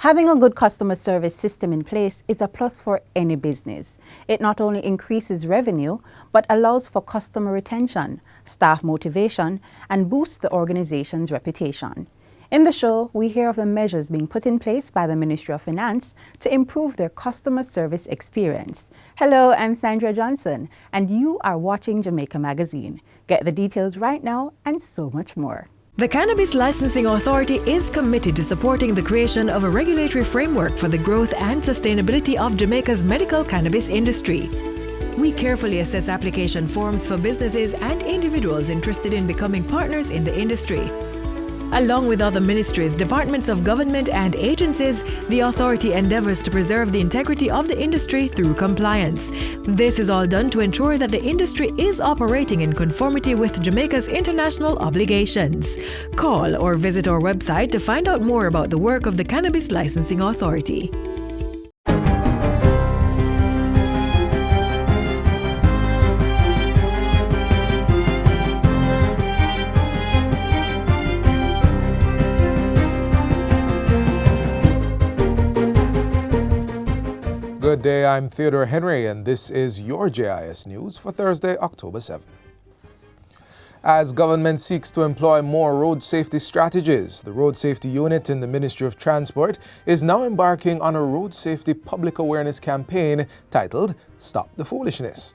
Having a good customer service system in place is a plus for any business. It not only increases revenue, but allows for customer retention, staff motivation, and boosts the organization's reputation. In the show, we hear of the measures being put in place by the Ministry of Finance to improve their customer service experience. Hello, I'm Sandra Johnson, and you are watching Jamaica Magazine. Get the details right now and so much more. The Cannabis Licensing Authority is committed to supporting the creation of a regulatory framework for the growth and sustainability of Jamaica's medical cannabis industry. We carefully assess application forms for businesses and individuals interested in becoming partners in the industry. Along with other ministries, departments of government and agencies, the authority endeavors to preserve the integrity of the industry through compliance. This is all done to ensure that the industry is operating in conformity with Jamaica's international obligations. Call or visit our website to find out more about the work of the Cannabis Licensing Authority. Good day, I'm Theodore Henry, and this is your JIS News for Thursday, October 7. As government seeks to employ more road safety strategies, the Road Safety Unit in the Ministry of Transport is now embarking on a road safety public awareness campaign titled Stop the Foolishness.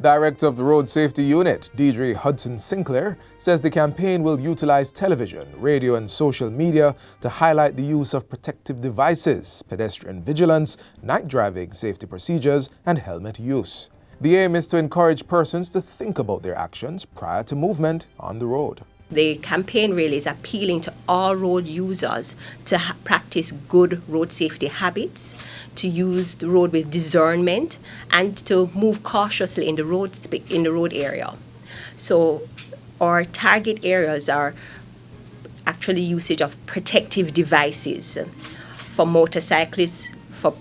Director of the Road Safety Unit, Deidre Hudson-Sinclair, says the campaign will utilize television, radio, and social media to highlight the use of protective devices, pedestrian vigilance, night driving safety procedures, and helmet use. The aim is to encourage persons to think about their actions prior to movement on the road. The campaign really is appealing to all road users to practice good road safety habits, to use the road with discernment, and to move cautiously in the road area. So our target areas are actually usage of protective devices for motorcyclists, for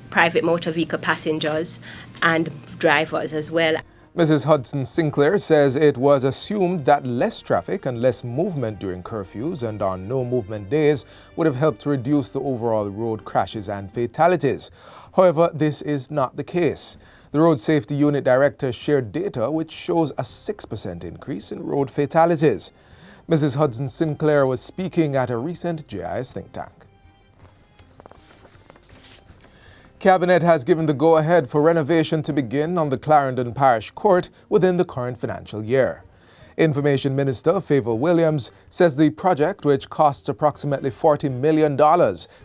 private motor vehicle passengers, and drivers as well. Mrs. Hudson-Sinclair says it was assumed that less traffic and less movement during curfews and on no-movement days would have helped to reduce the overall road crashes and fatalities. However, this is not the case. The Road Safety Unit Director shared data which shows a 6% increase in road fatalities. Mrs. Hudson-Sinclair was speaking at a recent JIS think tank. Cabinet has given the go-ahead for renovation to begin on the Clarendon Parish Court within the current financial year. Information Minister Favour Williams says the project, which costs approximately $40 million,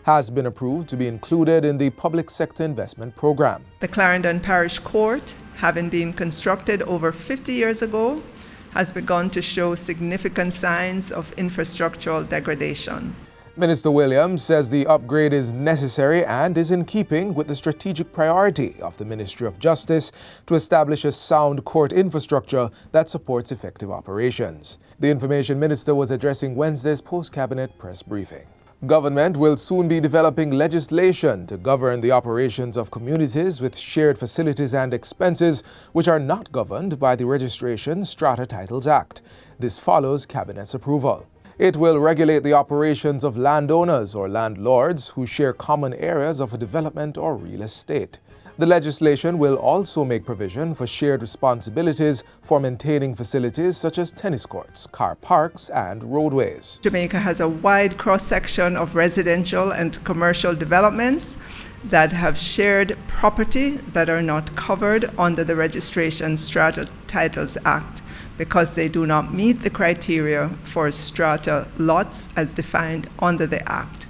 has been approved to be included in the public sector investment program. The Clarendon Parish Court, having been constructed over 50 years ago, has begun to show significant signs of infrastructural degradation. Minister Williams says the upgrade is necessary and is in keeping with the strategic priority of the Ministry of Justice to establish a sound court infrastructure that supports effective operations. The Information Minister was addressing Wednesday's post-cabinet press briefing. Government will soon be developing legislation to govern the operations of communities with shared facilities and expenses which are not governed by the Registration Strata Titles Act. This follows Cabinet's approval. It will regulate the operations of landowners or landlords who share common areas of a development or real estate. The legislation will also make provision for shared responsibilities for maintaining facilities such as tennis courts, car parks, and roadways. Jamaica has a wide cross-section of residential and commercial developments that have shared property that are not covered under the Registration Strata Titles Act, because they do not meet the criteria for strata lots as defined under the Act.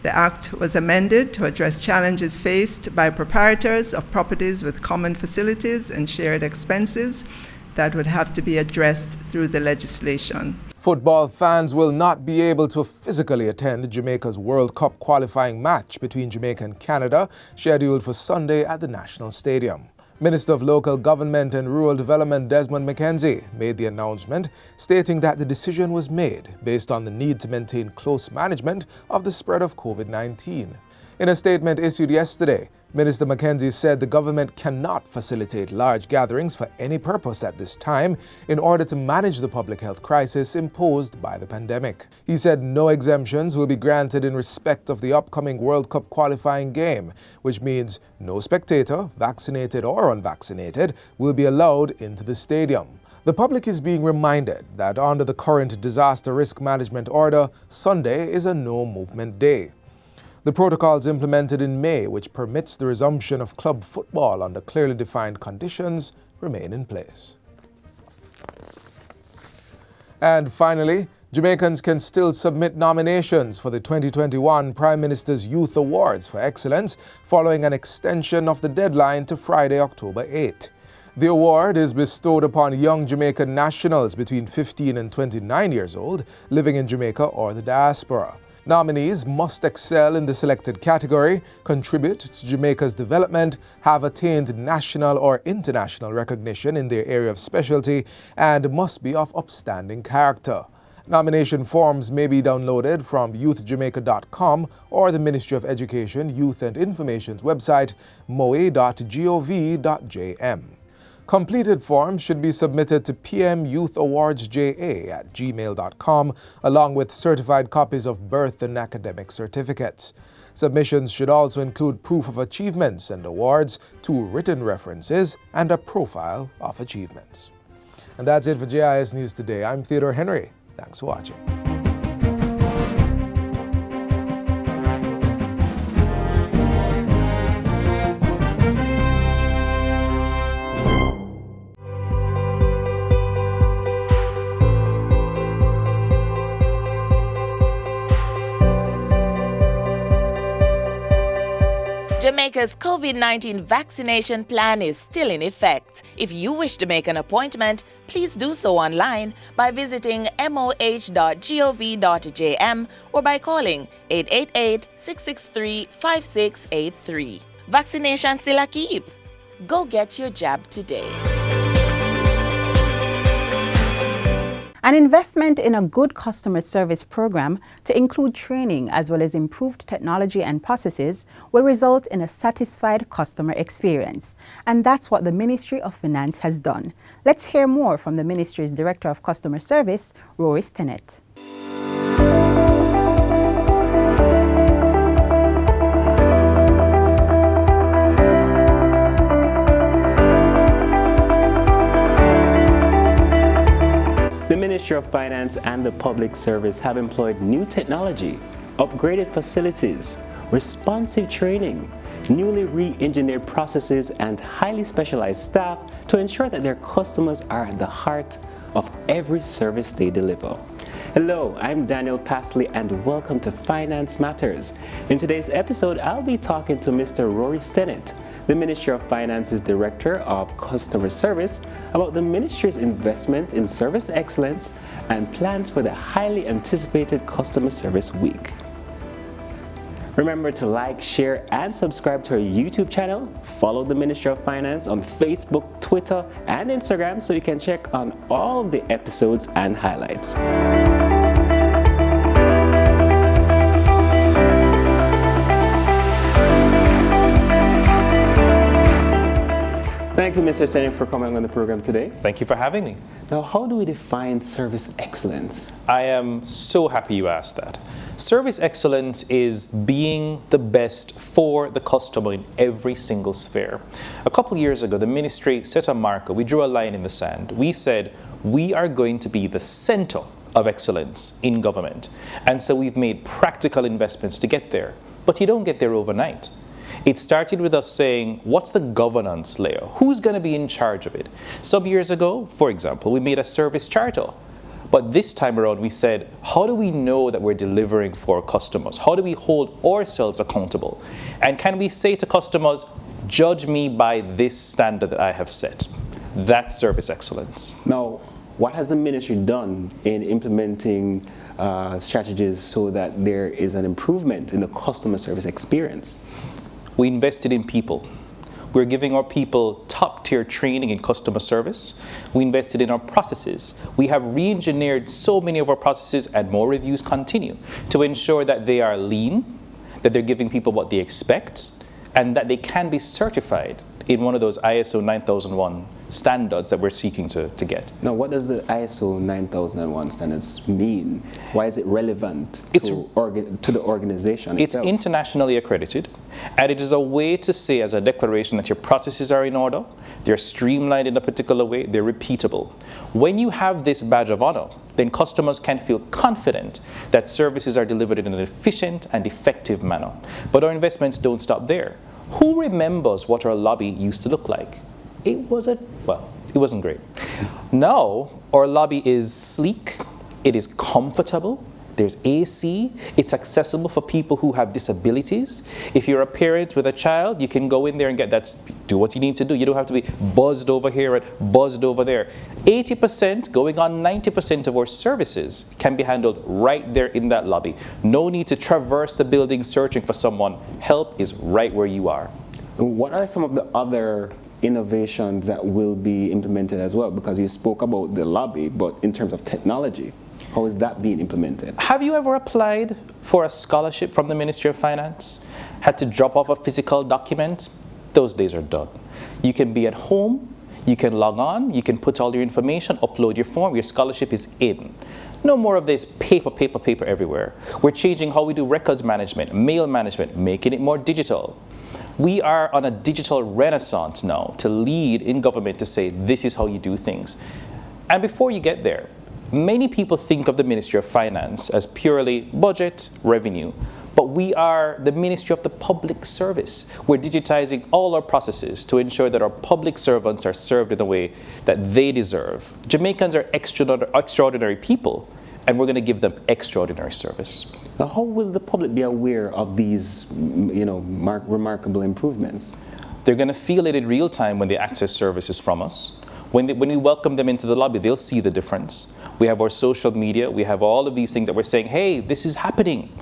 The Act was amended to address challenges faced by proprietors of properties with common facilities and shared expenses that would have to be addressed through the legislation. Football fans will not be able to physically attend Jamaica's World Cup qualifying match between Jamaica and Canada, scheduled for Sunday at the National Stadium. Minister of Local Government and Rural Development Desmond McKenzie made the announcement, stating that the decision was made based on the need to maintain close management of the spread of COVID-19. In a statement issued yesterday, Minister Mackenzie said the government cannot facilitate large gatherings for any purpose at this time in order to manage the public health crisis imposed by the pandemic. He said no exemptions will be granted in respect of the upcoming World Cup qualifying game, which means no spectator, vaccinated or unvaccinated, will be allowed into the stadium. The public is being reminded that under the current disaster risk management order, Sunday is a no-movement day. The protocols implemented in May, which permits the resumption of club football under clearly defined conditions, remain in place. And finally, Jamaicans can still submit nominations for the 2021 Prime Minister's Youth Awards for Excellence following an extension of the deadline to Friday, October 8. The award is bestowed upon young Jamaican nationals between 15 and 29 years old living in Jamaica or the diaspora. Nominees must excel in the selected category, contribute to Jamaica's development, have attained national or international recognition in their area of specialty, and must be of upstanding character. Nomination forms may be downloaded from youthjamaica.com or the Ministry of Education, Youth and Information's website, moe.gov.jm. Completed forms should be submitted to pmyouthawardsja@gmail.com along with certified copies of birth and academic certificates. Submissions should also include proof of achievements and awards, 2 written references, and a profile of achievements. And that's it for JIS News Today. I'm Theodore Henry. Thanks for watching. Jamaica's COVID-19 vaccination plan is still in effect. If you wish to make an appointment, please do so online by visiting moh.gov.jm or by calling 888-663-5683. Vaccination still a keep. Go get your jab today. An investment in a good customer service program to include training as well as improved technology and processes will result in a satisfied customer experience. And that's what the Ministry of Finance has done. Let's hear more from the Ministry's Director of Customer Service, Rory Stinnett. The Ministry of Finance and the Public Service have employed new technology, upgraded facilities, responsive training, newly re-engineered processes, and highly specialized staff to ensure that their customers are at the heart of every service they deliver. Hello, I'm Daniel Pasley and welcome to Finance Matters. In today's episode, I'll be talking to Mr. Rory Stinnett, the Ministry of Finance's Director of Customer Service, about the Ministry's investment in service excellence and plans for the highly anticipated Customer Service Week. Remember to like, share, and subscribe to our YouTube channel. Follow the Ministry of Finance on Facebook, Twitter, and Instagram so you can check on all the episodes and highlights. Thank you, Mr. Stinnett, for coming on the program today. Thank you for having me. Now, how do we define service excellence? I am so happy you asked that. Service excellence is being the best for the customer in every single sphere. A couple years ago, the ministry set a marker. We drew a line in the sand. We said, we are going to be the center of excellence in government. And so we've made practical investments to get there. But you don't get there overnight. It started with us saying, what's the governance layer? Who's going to be in charge of it? Some years ago, for example, we made a service charter. But this time around, we said, how do we know that we're delivering for customers? How do we hold ourselves accountable? And can we say to customers, judge me by this standard that I have set? That's service excellence. Now, what has the ministry done in implementing strategies so that there is an improvement in the customer service experience? We invested in people. We're giving our people top-tier training in customer service. We invested in our processes. We have re-engineered so many of our processes, and more reviews continue, to ensure that they are lean, that they're giving people what they expect, and that they can be certified in one of those ISO 9001 standards that we're seeking to get. Now, what does the ISO 9001 standards mean? Why is it relevant to the organization It's itself? internationally accredited, and it is a way to say as a declaration that your processes are in order, they're streamlined in a particular way, they're repeatable. When you have this badge of honor, then customers can feel confident that services are delivered in an efficient and effective manner. But our investments don't stop there. Who remembers what our lobby used to look like? It wasn't great. Now, our lobby is sleek, it is comfortable, there's AC, it's accessible for people who have disabilities. If you're a parent with a child, you can go in there and do what you need to do. You don't have to be buzzed over here and buzzed over there. 80%, going on 90% of our services can be handled right there in that lobby. No need to traverse the building searching for someone. Help is right where you are. What are some of the other innovations that will be implemented as well? Because you spoke about the lobby, but in terms of technology, how is that being implemented? Have you ever applied for a scholarship from the Ministry of Finance? Had to drop off a physical document? Those days are done. You can be at home, you can log on, you can put all your information, upload your form, your scholarship is in. No more of this paper everywhere. We're changing how we do records management, mail management, making it more digital. We are on a digital renaissance now to lead in government to say this is how you do things. And before you get there, many people think of the Ministry of Finance as purely budget, revenue, but we are the Ministry of the Public Service. We're digitizing all our processes to ensure that our public servants are served in the way that they deserve. Jamaicans are extraordinary people, and we're going to give them extraordinary service. Now, how will the public be aware of these, remarkable improvements? They're going to feel it in real time when they access services from us. When we welcome them into the lobby, they'll see the difference. We have our social media, we have all of these things that we're saying, hey, this is happening.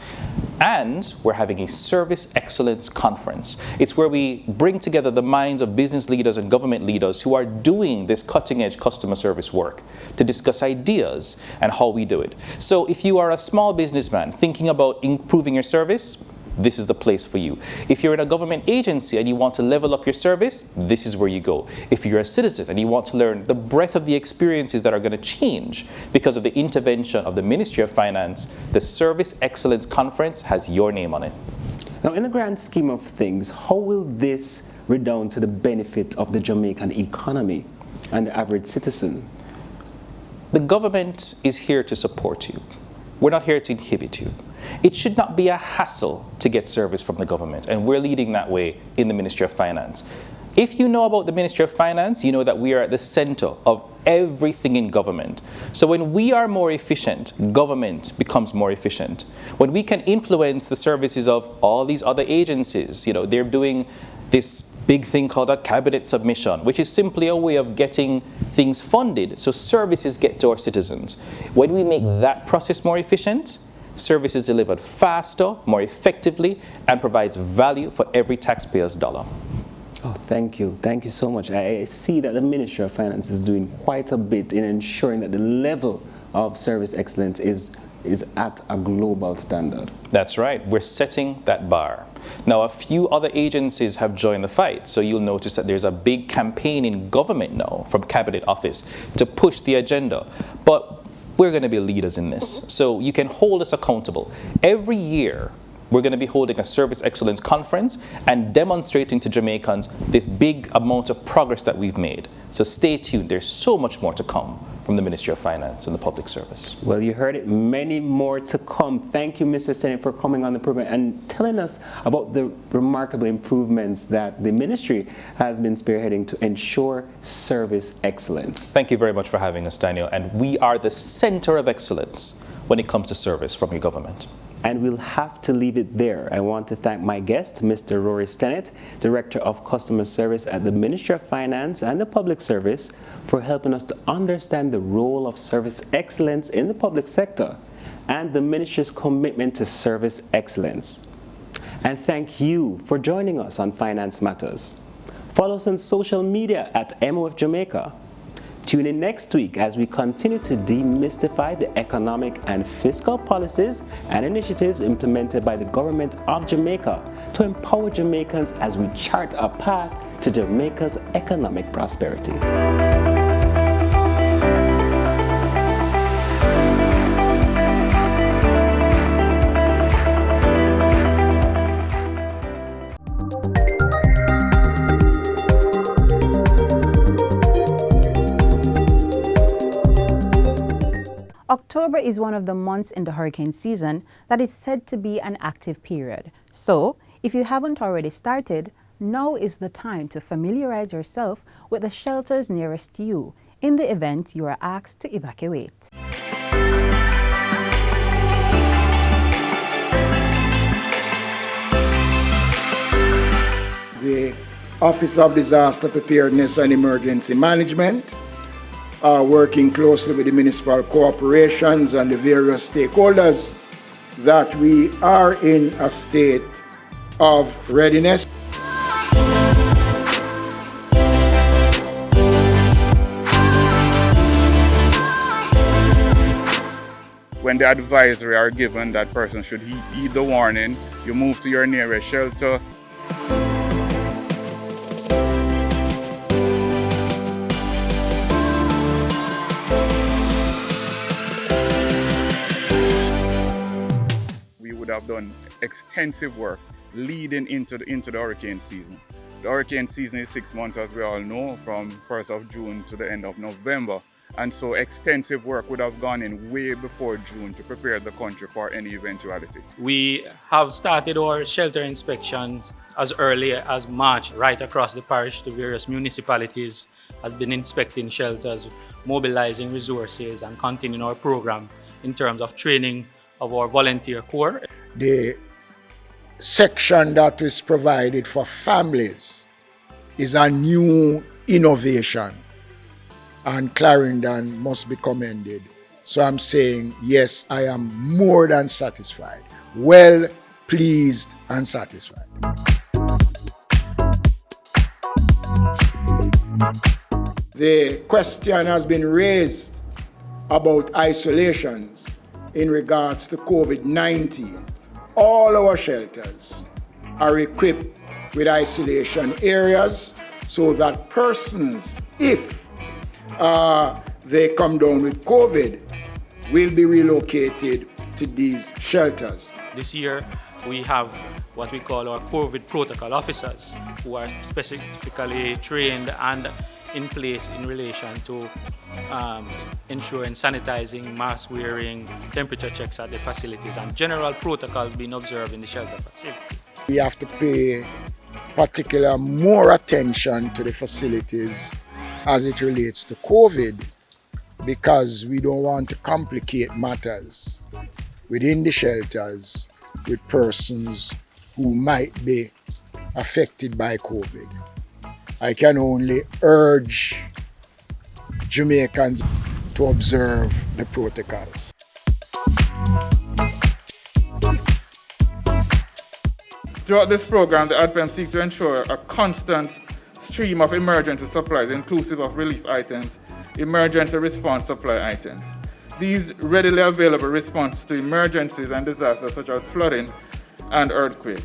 And we're having a service excellence conference. It's where we bring together the minds of business leaders and government leaders who are doing this cutting-edge customer service work to discuss ideas and how we do it. So if you are a small businessman thinking about improving your service, this is the place for you. If you're in a government agency and you want to level up your service, this is where you go. If you're a citizen and you want to learn the breadth of the experiences that are going to change because of the intervention of the Ministry of Finance, the Service Excellence Conference has your name on it. Now, in the grand scheme of things, how will this redound to the benefit of the Jamaican economy and the average citizen? The government is here to support you. We're not here to inhibit you. It should not be a hassle to get service from the government, and we're leading that way in the Ministry of Finance. If you know about the Ministry of Finance, you know that we are at the center of everything in government. So when we are more efficient, government becomes more efficient. When we can influence the services of all these other agencies, they're doing this big thing called a cabinet submission, which is simply a way of getting things funded so services get to our citizens. When we make that process more efficient, service is delivered faster, more effectively, and provides value for every taxpayer's dollar. Oh, thank you. Thank you so much. I see that the Ministry of Finance is doing quite a bit in ensuring that the level of service excellence is at a global standard. That's right. We're setting that bar. Now, a few other agencies have joined the fight, so you'll notice that there's a big campaign in government now from Cabinet Office to push the agenda. But we're going to be leaders in this, so you can hold us accountable. Every year, we're going to be holding a Service Excellence Conference and demonstrating to Jamaicans this big amount of progress that we've made. So stay tuned. There's so much more to come from the Ministry of Finance and the Public Service. Well, you heard it. Many more to come. Thank you, Mr. Senate, for coming on the program and telling us about the remarkable improvements that the ministry has been spearheading to ensure service excellence. Thank you very much for having us, Daniel. And we are the center of excellence when it comes to service from your government. And we'll have to leave it there. I want to thank my guest, Mr. Rory Stennett, Director of Customer Service at the Ministry of Finance and the Public Service, for helping us to understand the role of service excellence in the public sector and the Ministry's commitment to service excellence. And thank you for joining us on Finance Matters. Follow us on social media at MOF Jamaica. Tune in next week as we continue to demystify the economic and fiscal policies and initiatives implemented by the government of Jamaica to empower Jamaicans as we chart a path to Jamaica's economic prosperity. October is one of the months in the hurricane season that is said to be an active period. So, if you haven't already started, now is the time to familiarize yourself with the shelters nearest to you in the event you are asked to evacuate. The Office of Disaster Preparedness and Emergency Management are working closely with the municipal corporations and the various stakeholders that we are in a state of readiness. When the advisory are given, that person should heed the warning. You move to your nearest shelter. We would have done extensive work leading into the hurricane season. The hurricane season is 6 months, as we all know, from 1st of June to the end of November. And so extensive work would have gone in way before June to prepare the country for any eventuality. We have started our shelter inspections as early as March, right across the parish. The various municipalities has been inspecting shelters, mobilizing resources, and continuing our program in terms of training of our volunteer corps. The section that is provided for families is a new innovation, and Clarendon must be commended. So I'm saying, yes, I am more than satisfied, well pleased and satisfied. The question has been raised about isolations in regards to COVID-19. All our shelters are equipped with isolation areas so that persons, if they come down with COVID, will be relocated to these shelters. This year, we have what we call our COVID protocol officers, who are specifically trained and in place in relation to ensuring sanitizing, mask wearing, temperature checks at the facilities, and general protocols being observed in the shelter facility. We have to pay particular more attention to the facilities as it relates to COVID, because we don't want to complicate matters within the shelters with persons who might be affected by COVID. I can only urge Jamaicans to observe the protocols. Throughout this program, the ADPEM seeks to ensure a constant stream of emergency supplies, inclusive of relief items, emergency response supply items. These readily available responses to emergencies and disasters such as flooding and earthquake.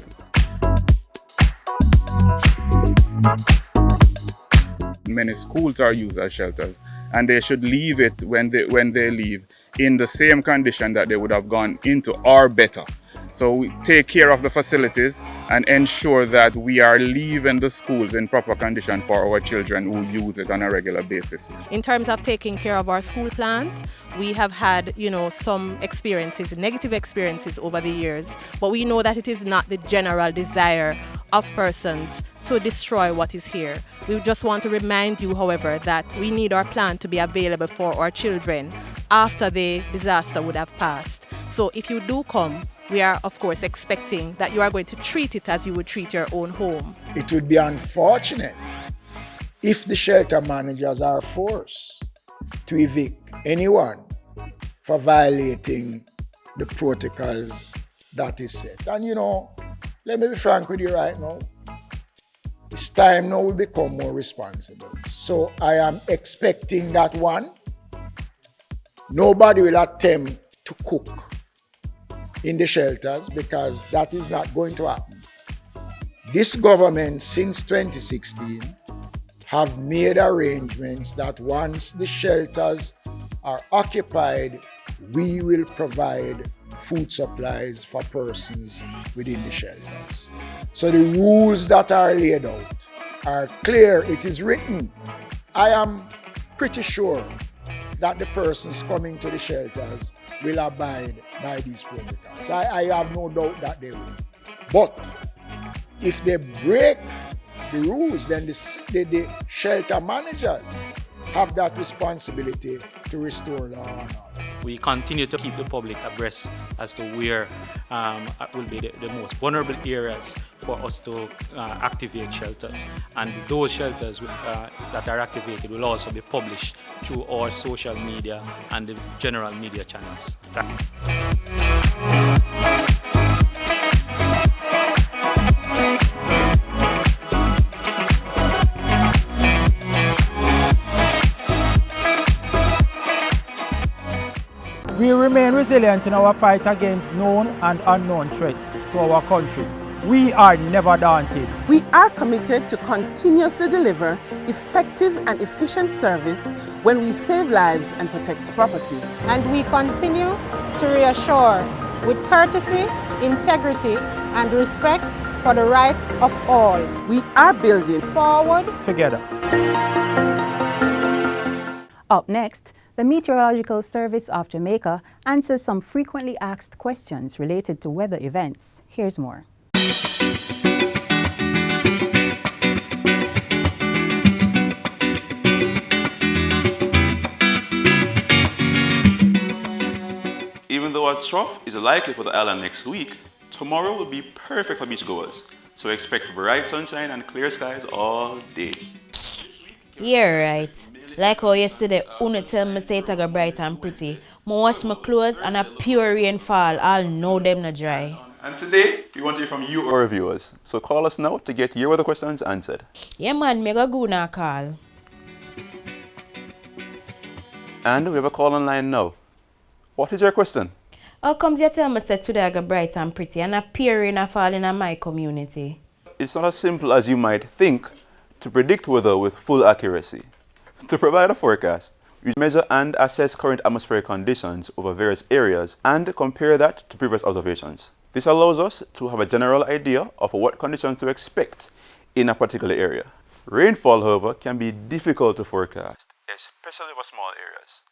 Many schools are used as shelters, and they should leave it when they leave in the same condition that they would have gone into or better. So we take care of the facilities and ensure that we are leaving the schools in proper condition for our children who use it on a regular basis. In terms of taking care of our school plant, we have had, some experiences, negative experiences over the years, but we know that it is not the general desire of persons to destroy what is here. We just want to remind you, however, that we need our plant to be available for our children after the disaster would have passed. So if you do come, we are, of course, expecting that you are going to treat it as you would treat your own home. It would be unfortunate if the shelter managers are forced to evict anyone for violating the protocols that is set. And let me be frank with you right now. It's time now we become more responsible. So I am expecting that nobody will attempt to cook in the shelters because that is not going to happen. This government since 2016 have made arrangements that once the shelters are occupied, we will provide food supplies for persons within the shelters. So the rules that are laid out are clear, it is written. I am pretty sure that the persons coming to the shelters will abide by these protocols. I have no doubt that they will. But if they break the rules, then the shelter managers have that responsibility to restore law and order. We continue to keep the public abreast as to where will be the most vulnerable areas for us to activate shelters. And those shelters that are activated will also be published through our social media and the general media channels. We remain resilient in our fight against known and unknown threats to our country. We are never daunted. We are committed to continuously deliver effective and efficient service when we save lives and protect property. And we continue to reassure with courtesy, integrity, and respect for the rights of all. We are building forward together. Up next, the Meteorological Service of Jamaica answers some frequently asked questions related to weather events. Here's more. Even though a trough is likely for the island next week, tomorrow will be perfect for beachgoers. So expect bright sunshine and clear skies all day. You're right. Like how yesterday, Una tell me say it's go bright and pretty. I wash my clothes and a pure rainfall. I'll know them not dry. And today, we want to hear from you, our viewers. So call us now to get your weather questions answered. Yeah man, me go now call. And we have a call online now. What is your question? How comes you tell me say today I go bright and pretty and a pure rainfall in my community? It's not as simple as you might think to predict weather with full accuracy. To provide a forecast, we measure and assess current atmospheric conditions over various areas and compare that to previous observations. This allows us to have a general idea of what conditions to expect in a particular area. Rainfall, however, can be difficult to forecast, especially for small areas.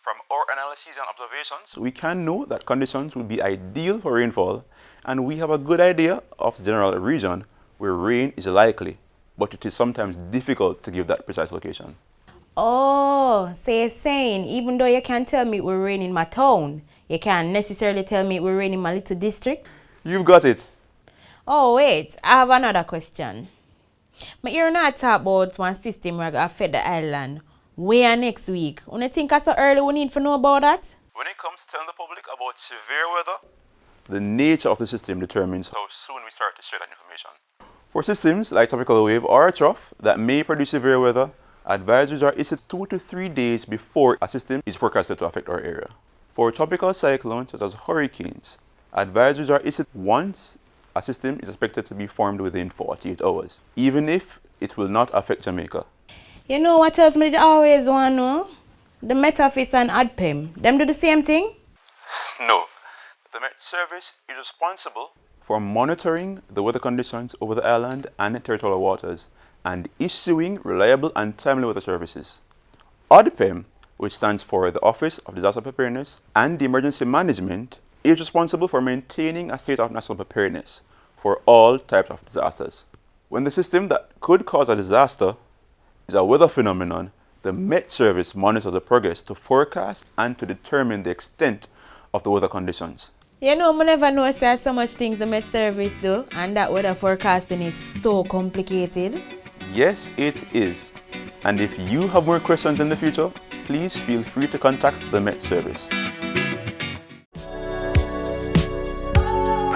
From our analyses and observations, we can know that conditions will be ideal for rainfall, and we have a good idea of the general region where rain is likely, but it is sometimes difficult to give that precise location. Oh, so you're saying even though you can't tell me it will rain in my town, you can't necessarily tell me it will rain in my little district? You've got it. Oh wait, I have another question. But you're not talking about one system where going to affect the island. Where next week? When you think it's so early, we need to know about that? When it comes to telling the public about severe weather, the nature of the system determines how soon we start to share that information. For systems like tropical wave or a trough that may produce severe weather, advisories are issued 2 to 3 days before a system is forecasted to affect our area. For tropical cyclones such as hurricanes, advisories are issued once a system is expected to be formed within 48 hours, even if it will not affect Jamaica. You know what else me always want to know? The Met Office and ADPEM, them do the same thing? No. The Met Service is responsible for monitoring the weather conditions over the island and territorial waters and issuing reliable and timely weather services. ADPEM, which stands for the Office of Disaster Preparedness and Emergency Management, is responsible for maintaining a state of national preparedness for all types of disasters. When the system that could cause a disaster is a weather phenomenon, the Met Service monitors the progress to forecast and to determine the extent of the weather conditions. You know, I never know there's so much things the Met Service do, and that weather forecasting is so complicated. Yes, it is. And if you have more questions in the future, please feel free to contact the Met Service.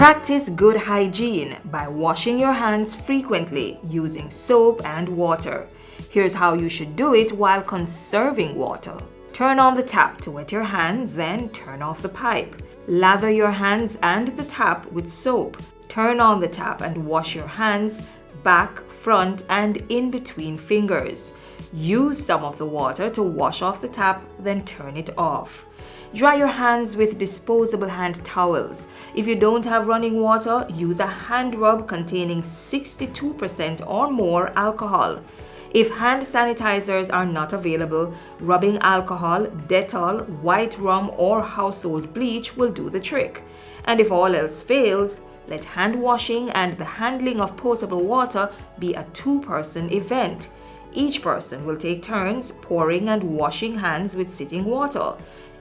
Practice good hygiene by washing your hands frequently using soap and water. Here's how you should do it while conserving water. Turn on the tap to wet your hands, then turn off the pipe. Lather your hands and the tap with soap. Turn on the tap and wash your hands, back, front, and in between fingers. Use some of the water to wash off the tap, then turn it off. Dry your hands with disposable hand towels. If you don't have running water, use a hand rub containing 62% or more alcohol. If hand sanitizers are not available, rubbing alcohol, Dettol, white rum, or household bleach will do the trick. And if all else fails, let hand washing and the handling of potable water be a two-person event. Each person will take turns pouring and washing hands with sitting water.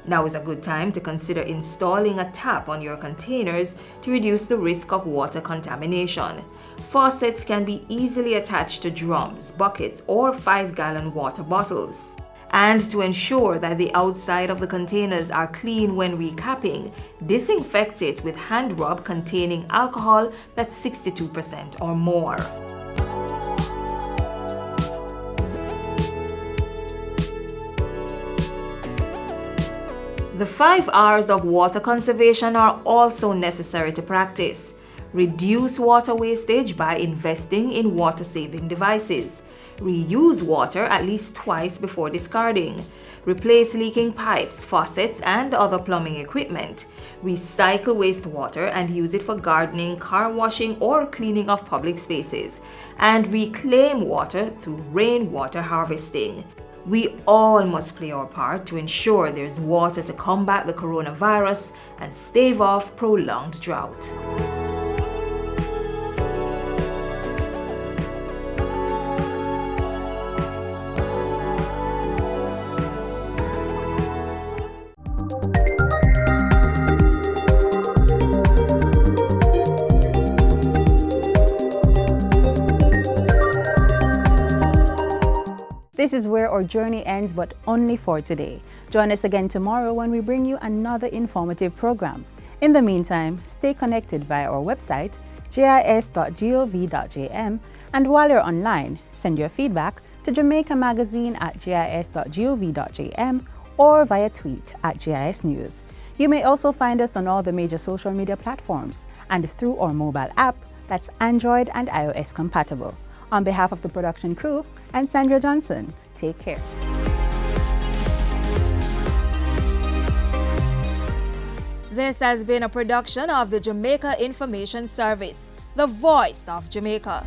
Now is a good time to consider installing a tap on your containers to reduce the risk of water contamination. Faucets can be easily attached to drums, buckets, or 5-gallon water bottles. And to ensure that the outside of the containers are clean when recapping, disinfect it with hand rub containing alcohol that's 62% or more. The 5 R's of water conservation are also necessary to practice. Reduce water wastage by investing in water-saving devices. Reuse water at least twice before discarding. Replace leaking pipes, faucets, and other plumbing equipment. Recycle wastewater and use it for gardening, car washing, or cleaning of public spaces. And reclaim water through rainwater harvesting. We all must play our part to ensure there's water to combat the coronavirus and stave off prolonged drought. This is where our journey ends, but only for today. Join us again tomorrow when we bring you another informative program. In the meantime, stay connected via our website, gis.gov.jm, and while you're online, send your feedback to Jamaica Magazine at gis.gov.jm or via tweet at GIS News. You may also find us on all the major social media platforms and through our mobile app that's Android and iOS compatible. On behalf of the production crew and Sandra Johnson, take care. This has been a production of the Jamaica Information Service, the voice of Jamaica.